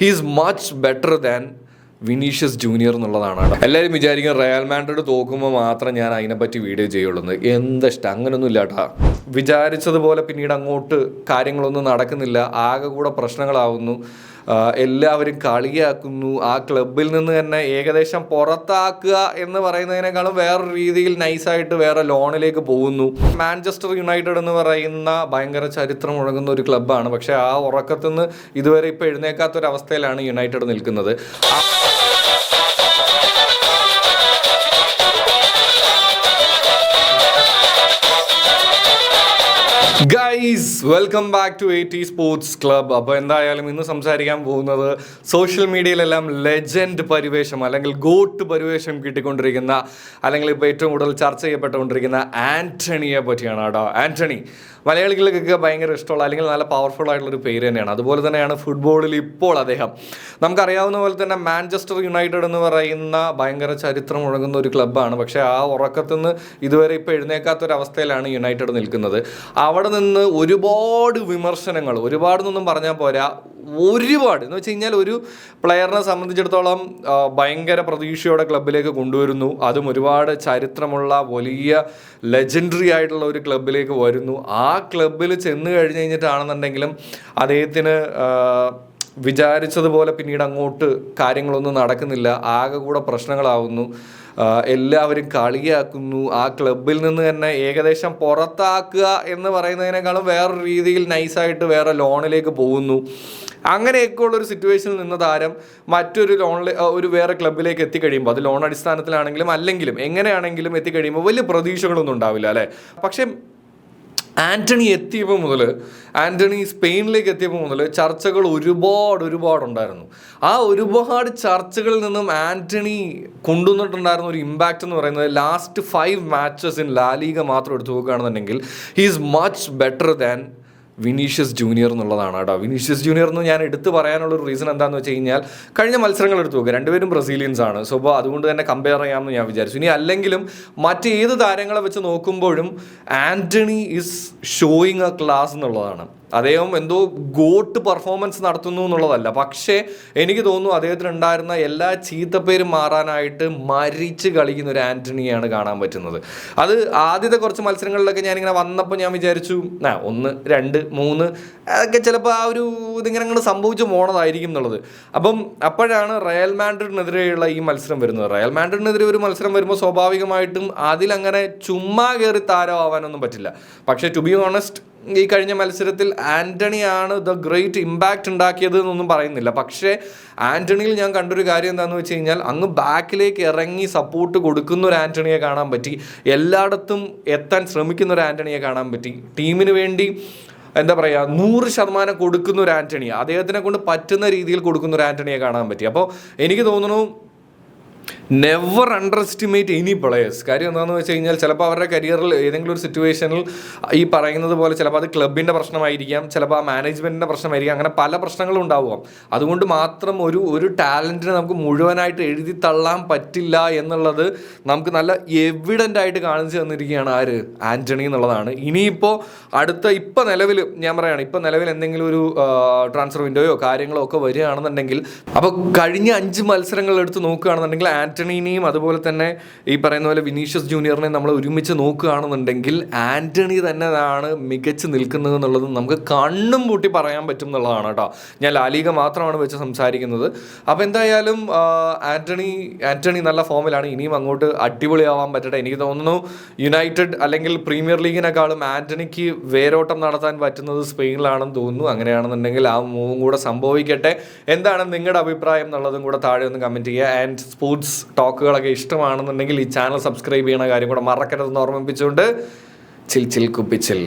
Is much better than Vinicius junior എന്നുള്ളതാണ്. എല്ലാവരും വിചാരിക്കും റയൽ മാഡ്രിഡ് തോക്കുമ്പോൾ മാത്രം ഞാൻ അതിനെപ്പറ്റി വീഡിയോ ചെയ്യുള്ളൂ. ഇഷ്ടം അങ്ങനെയൊന്നും ഇല്ല കേട്ടോ. വിചാരിച്ചതുപോലെ പിന്നീട് അങ്ങോട്ട് കാര്യങ്ങളൊന്നും നടക്കുന്നില്ല, ആകെ കൂടെ പ്രശ്നങ്ങളാവുന്നു, എല്ലാവരും കളിയാക്കുന്നു. ആ ക്ലബിൽ നിന്ന് തന്നെ ഏകദേശം പുറത്താക്കുക എന്ന് പറയുന്നതിനേക്കാളും വേറൊരു രീതിയിൽ നൈസായിട്ട് വേറെ ലോണിലേക്ക് പോകുന്നു. മാഞ്ചസ്റ്റർ യുണൈറ്റഡ് എന്ന് പറയുന്ന ഭയങ്കര ചരിത്രം മുഴങ്ങുന്ന ഒരു ക്ലബ്ബാണ്. പക്ഷേ ആ ഉറക്കത്തിൽ നിന്ന് ഇതുവരെ ഇപ്പോൾ എഴുന്നേക്കാത്തൊരവസ്ഥയിലാണ് യുണൈറ്റഡ് നിൽക്കുന്നത്. Guys, welcome back to AT sports club. അപ്പോൾ എന്തായാലും ഇന്ന് സംസാരിക്കാൻ പോകുന്നത് സോഷ്യൽ മീഡിയയിലെല്ലാം ലെജൻഡ് പരിവേഷം അല്ലെങ്കിൽ ഗോട്ട് പരിവേഷം കിട്ടിക്കൊണ്ടിരിക്കുന്ന അല്ലെങ്കിൽ ഇപ്പോൾ ഏറ്റവും കൂടുതൽ ചർച്ച ചെയ്യപ്പെട്ടുകൊണ്ടിരിക്കുന്ന ആൻ്റണിയെ പറ്റിയാണ് കേട്ടോ. ആൻ്റണി മലയാളികൾക്കൊക്കെ ഭയങ്കര ഇഷ്ടമുള്ള അല്ലെങ്കിൽ നല്ല പവർഫുൾ ആയിട്ടുള്ളൊരു പേര് തന്നെയാണ്. അതുപോലെ തന്നെയാണ് ഫുട്ബോളിൽ ഇപ്പോൾ അദ്ദേഹം നമുക്കറിയാവുന്ന പോലെ തന്നെ മാഞ്ചസ്റ്റർ യുണൈറ്റഡ് എന്ന് പറയുന്ന ഭയങ്കര ചരിത്രം മുഴങ്ങുന്ന ഒരു ക്ലബ്ബാണ്. പക്ഷേ ആ ഉറക്കത്തിൽ നിന്ന് ഇതുവരെ ഇപ്പോൾ എഴുന്നേക്കാത്തൊരവസ്ഥയിലാണ് യുണൈറ്റഡ് നിൽക്കുന്നത്. അവിടെ നിന്ന് ഒരുപാട് വിമർശനങ്ങൾ, ഒരുപാടെന്നൊന്നും പറഞ്ഞാൽ പോരാ, ഒരുപാട് എന്ന് വെച്ച് കഴിഞ്ഞാൽ ഒരു പ്ലെയറിനെ സംബന്ധിച്ചിടത്തോളം ഭയങ്കര പ്രതീക്ഷയോടെ ക്ലബിലേക്ക് കൊണ്ടുവരുന്നു. അതും ഒരുപാട് ചരിത്രമുള്ള വലിയ ലെജൻഡറി ആയിട്ടുള്ള ഒരു ക്ലബിലേക്ക് വരുന്നു. ആ ക്ലബിൽ ചെന്ന് കഴിഞ്ഞ് കഴിഞ്ഞിട്ടാണെന്നുണ്ടെങ്കിലും അദ്ദേഹത്തിന് വിചാരിച്ചതുപോലെ പിന്നീട് അങ്ങോട്ട് കാര്യങ്ങളൊന്നും നടക്കുന്നില്ല, ആകെ കൂടെ പ്രശ്നങ്ങളാവുന്നു, എല്ലാവരും കളിയാക്കുന്നു. ആ ക്ലബിൽ നിന്ന് തന്നെ ഏകദേശം പുറത്താക്കുക എന്ന് പറയുന്നതിനേക്കാളും വേറൊരു രീതിയിൽ നൈസായിട്ട് വേറെ ലോണിലേക്ക് പോകുന്നു. അങ്ങനെയൊക്കെ ഉള്ളൊരു സിറ്റുവേഷനിൽ നിന്ന് താരം മറ്റൊരു ഒരു വേറെ ക്ലബിലേക്ക് എത്തിക്കഴിയുമ്പോൾ, അത് ലോൺ അടിസ്ഥാനത്തിലാണെങ്കിലും അല്ലെങ്കിലും എങ്ങനെയാണെങ്കിലും എത്തിക്കഴിയുമ്പോൾ വലിയ പ്രതീക്ഷകളൊന്നും ഉണ്ടാവില്ല അല്ലേ. പക്ഷേ ആൻ്റണി സ്പെയിനിലേക്ക് എത്തിയപ്പോൾ മുതൽ ചർച്ചകൾ ഒരുപാടുണ്ടായിരുന്നു. ആ ഒരുപാട് ചർച്ചകളിൽ നിന്നും ആൻ്റണി കൊണ്ടുവന്നിട്ടുണ്ടായിരുന്ന ഒരു ഇമ്പാക്റ്റ് എന്ന് പറയുന്നത് ലാസ്റ്റ് 5 മാച്ചസ് ഇൻ ലാ ലീഗ മാത്രം എടുത്തു നോക്കുകയാണെന്നുണ്ടെങ്കിൽ he is much better than Vinicius junior എന്നുള്ളതാണ് കേട്ടോ. വിനീഷ്യസ് ജൂനിയർ എന്ന് ഞാൻ എടുത്ത് പറയാനുള്ളൊരു റീസൺ എന്താണെന്ന് വെച്ച് കഴിഞ്ഞാൽ കഴിഞ്ഞ മത്സരങ്ങൾ എടുത്തു നോക്കുക, രണ്ടുപേരും ബ്രസീലിയൻസ് ആണ്. സോ അപ്പോൾ അതുകൊണ്ട് തന്നെ കമ്പയർ ചെയ്യാമെന്ന് ഞാൻ വിചാരിച്ചു. ഇനി അല്ലെങ്കിലും മറ്റേത് താരങ്ങളെ വെച്ച് നോക്കുമ്പോഴും Antony is showing A class എന്നുള്ളതാണ്. അദ്ദേഹം എന്തോ ഗോട്ട് പെർഫോമൻസ് നടത്തുന്നു എന്നുള്ളതല്ല, പക്ഷേ എനിക്ക് തോന്നുന്നു അദ്ദേഹത്തിന് ഉണ്ടായിരുന്ന എല്ലാ ചീത്തപ്പേരും മാറാനായിട്ട് മരിച്ച് കളിക്കുന്ന ഒരു ആൻ്റണിയാണ് കാണാൻ പറ്റുന്നത്. അത് ആദ്യത്തെ കുറച്ച് മത്സരങ്ങളിലൊക്കെ ഞാനിങ്ങനെ വന്നപ്പോൾ ഞാൻ വിചാരിച്ചു 1, 2, 3 അതൊക്കെ ചിലപ്പോൾ ആ ഒരു ഇതിങ്ങനെ അങ്ങോട്ട് സംഭവിച്ചു പോണതായിരിക്കും എന്നുള്ളത്. അപ്പോഴാണ് റയൽ മാഡ്രിഡിനെതിരെയുള്ള ഈ മത്സരം വരുന്നത്. റയൽ മാഡ്രിഡിനെതിരെ ഒരു മത്സരം വരുമ്പോൾ സ്വാഭാവികമായിട്ടും അതിലങ്ങനെ ചുമ്മാ കയറി താരമാവാനൊന്നും പറ്റില്ല. പക്ഷേ ടു ബി ഓണസ്റ്റ്, ഈ കഴിഞ്ഞ മത്സരത്തിൽ ആൻ്റണിയാണ് ദ ഗ്രേറ്റ് ഇമ്പാക്റ്റ് ഉണ്ടാക്കിയത് എന്നൊന്നും പറയുന്നില്ല. പക്ഷേ ആൻ്റണിയിൽ ഞാൻ കണ്ടൊരു കാര്യം എന്താണെന്ന് വെച്ച് കഴിഞ്ഞാൽ അങ്ങ് ബാക്കിലേക്ക് ഇറങ്ങി സപ്പോർട്ട് കൊടുക്കുന്ന ഒരു ആൻ്റണിയെ കാണാൻ പറ്റി, എല്ലായിടത്തും എത്താൻ ശ്രമിക്കുന്ന ഒരു ആൻ്റണിയെ കാണാൻ പറ്റി, ടീമിന് വേണ്ടി 100% കൊടുക്കുന്ന ഒരു ആൻ്റണി, അദ്ദേഹത്തിനെ കൊണ്ട് പറ്റുന്ന രീതിയിൽ കൊടുക്കുന്ന ഒരു ആൻ്റണിയെ കാണാൻ പറ്റി. അപ്പോൾ എനിക്ക് തോന്നുന്നു never under estimate any players. കാര്യം എന്താണെന്ന് വെച്ച് കഴിഞ്ഞാൽ ചിലപ്പോൾ അവരുടെ കരിയറിൽ ഏതെങ്കിലും ഒരു സിറ്റുവേഷനിൽ ഈ പറയുന്നത് പോലെ ചിലപ്പോൾ അത് ക്ലബിൻ്റെ പ്രശ്നമായിരിക്കാം, ചിലപ്പോൾ ആ മാനേജ്മെൻറ്റിൻ്റെ പ്രശ്നമായിരിക്കാം, അങ്ങനെ പല പ്രശ്നങ്ങളും ഉണ്ടാവുക. അതുകൊണ്ട് മാത്രം ഒരു ടാലൻറ്റിനെ നമുക്ക് മുഴുവനായിട്ട് എഴുതി തള്ളാൻ പറ്റില്ല എന്നുള്ളത് നമുക്ക് നല്ല എവിഡൻ്റ് ആയിട്ട് കാണിച്ചു തന്നിരിക്കുകയാണ് ആൻ്റണി എന്നുള്ളതാണ്. ഇനിയിപ്പോൾ ഇപ്പം നിലവിൽ എന്തെങ്കിലും ഒരു ട്രാൻസ്ഫർ വിൻഡോയോ കാര്യങ്ങളോ ഒക്കെ വരികയാണെന്നുണ്ടെങ്കിൽ, അപ്പോൾ കഴിഞ്ഞ 5 മത്സരങ്ങൾ എടുത്ത് നോക്കുകയാണെന്നുണ്ടെങ്കിൽ ആൻ്റണിനെയും അതുപോലെ തന്നെ ഈ പറയുന്ന പോലെ വിനീഷ്യസ് ജൂനിയറിനെയും നമ്മൾ ഒരുമിച്ച് നോക്കുകയാണെന്നുണ്ടെങ്കിൽ ആൻ്റണി തന്നെയാണ് മികച്ച് നിൽക്കുന്നത് എന്നുള്ളത് നമുക്ക് കണ്ണും പൂട്ടി പറയാൻ പറ്റും എന്നുള്ളതാണ് കേട്ടോ. ഞാൻ ലാ ലീഗ മാത്രമാണ് വെച്ച് സംസാരിക്കുന്നത്. അപ്പോൾ എന്തായാലും ആൻ്റണി നല്ല ഫോമിലാണ്. ഇനിയും അങ്ങോട്ട് അടിപൊളിയാവാൻ പറ്റട്ടെ. എനിക്ക് തോന്നുന്നു യുണൈറ്റഡ് അല്ലെങ്കിൽ പ്രീമിയർ ലീഗിനെക്കാളും ആൻ്റണിക്ക് വേരോട്ടം നടത്താൻ പറ്റുന്നത് സ്പെയിനിലാണെന്ന് തോന്നുന്നു. അങ്ങനെയാണെന്നുണ്ടെങ്കിൽ ആ മൂവും കൂടെ സംഭവിക്കട്ടെ. എന്താണ് നിങ്ങളുടെ അഭിപ്രായം എന്നുള്ളതും കൂടെ താഴെ ഒന്ന് കമൻറ്റ് ചെയ്യുക. ആൻഡ് സ്പോർട്സ് ടോക്കുകളൊക്കെ ഇഷ്ടമാണെന്നുണ്ടെങ്കിൽ ഈ ചാനൽ സബ്സ്ക്രൈബ് ചെയ്യണ കാര്യം കൂടെ മറക്കരുതെന്ന് ഓർമ്മിപ്പിച്ചുകൊണ്ട് ചിൽ കുപ്പിച്ചിൽ.